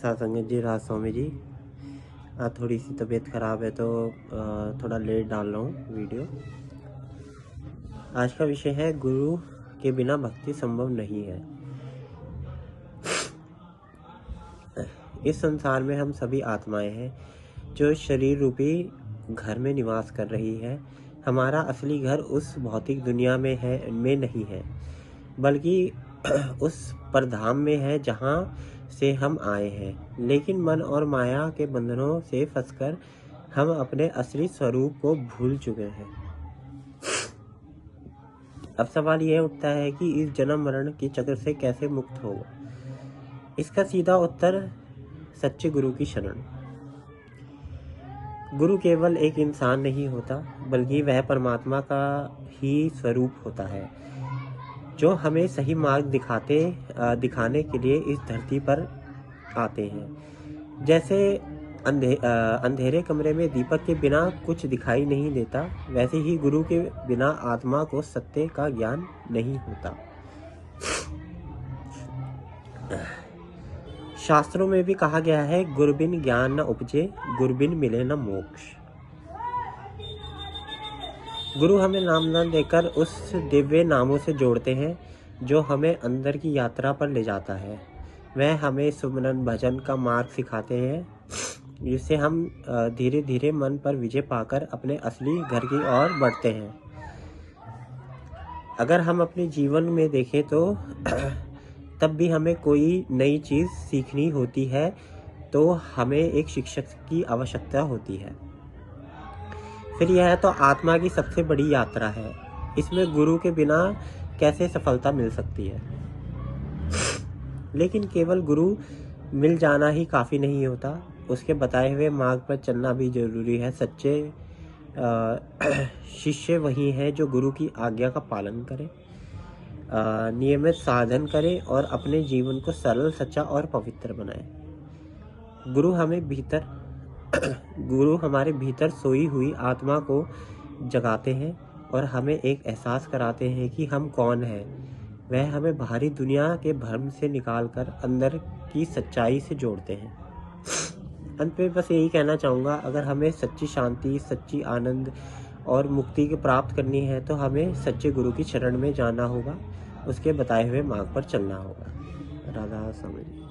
सत्संग जी, राज स्वामी जी। थोड़ी सी तबीयत ख़राब है तो थोड़ा लेट डाल रहा हूँ वीडियो। आज का विषय है गुरु के बिना भक्ति संभव नहीं है। इस संसार में हम सभी आत्माएं हैं जो शरीर रूपी घर में निवास कर रही है। हमारा असली घर उस भौतिक दुनिया में नहीं है, बल्कि उस परधाम में है जहाँ से हम आए हैं। लेकिन मन और माया के बंधनों से फंसकर हम अपने असली स्वरूप को भूल चुके हैं। अब सवाल यह उठता है कि इस जन्म मरण के चक्र से कैसे मुक्त होगा। इसका सीधा उत्तर सच्चे गुरु की शरण। गुरु केवल एक इंसान नहीं होता, बल्कि वह परमात्मा का ही स्वरूप होता है, जो हमें सही मार्ग दिखाने के लिए इस धरती पर आते हैं। जैसे अंधेरे कमरे में दीपक के बिना कुछ दिखाई नहीं देता, वैसे ही गुरु के बिना आत्मा को सत्य का ज्ञान नहीं होता। शास्त्रों में भी कहा गया है, गुरबिन ज्ञान न उपजे, गुरबिन मिले न मोक्ष। गुरु हमें नाम न देकर उस दिव्य नामों से जोड़ते हैं जो हमें अंदर की यात्रा पर ले जाता है। वह हमें सुमरन भजन का मार्ग सिखाते हैं, जिससे हम धीरे धीरे मन पर विजय पाकर अपने असली घर की ओर बढ़ते हैं। अगर हम अपने जीवन में देखें तो तब भी हमें कोई नई चीज़ सीखनी होती है तो हमें एक शिक्षक की आवश्यकता होती है। फिर यह तो आत्मा की सबसे बड़ी यात्रा है। इसमें गुरु के बिना कैसे सफलता मिल सकती है। लेकिन केवल गुरु मिल जाना ही काफ़ी नहीं होता, उसके बताए हुए मार्ग पर चलना भी जरूरी है। सच्चे शिष्य वही हैं जो गुरु की आज्ञा का पालन करें, नियमित साधन करें और अपने जीवन को सरल, सच्चा और पवित्र बनाएं। गुरु हमारे भीतर सोई हुई आत्मा को जगाते हैं और हमें एक एहसास कराते हैं कि हम कौन हैं। वह हमें बाहरी दुनिया के भ्रम से निकालकर अंदर की सच्चाई से जोड़ते हैं। अंत में बस यही कहना चाहूँगा, अगर हमें सच्ची शांति, सच्ची आनंद और मुक्ति की प्राप्त करनी है तो हमें सच्चे गुरु की शरण में जाना होगा, उसके बताए हुए मार्ग पर चलना होगा। राधा स्वामी।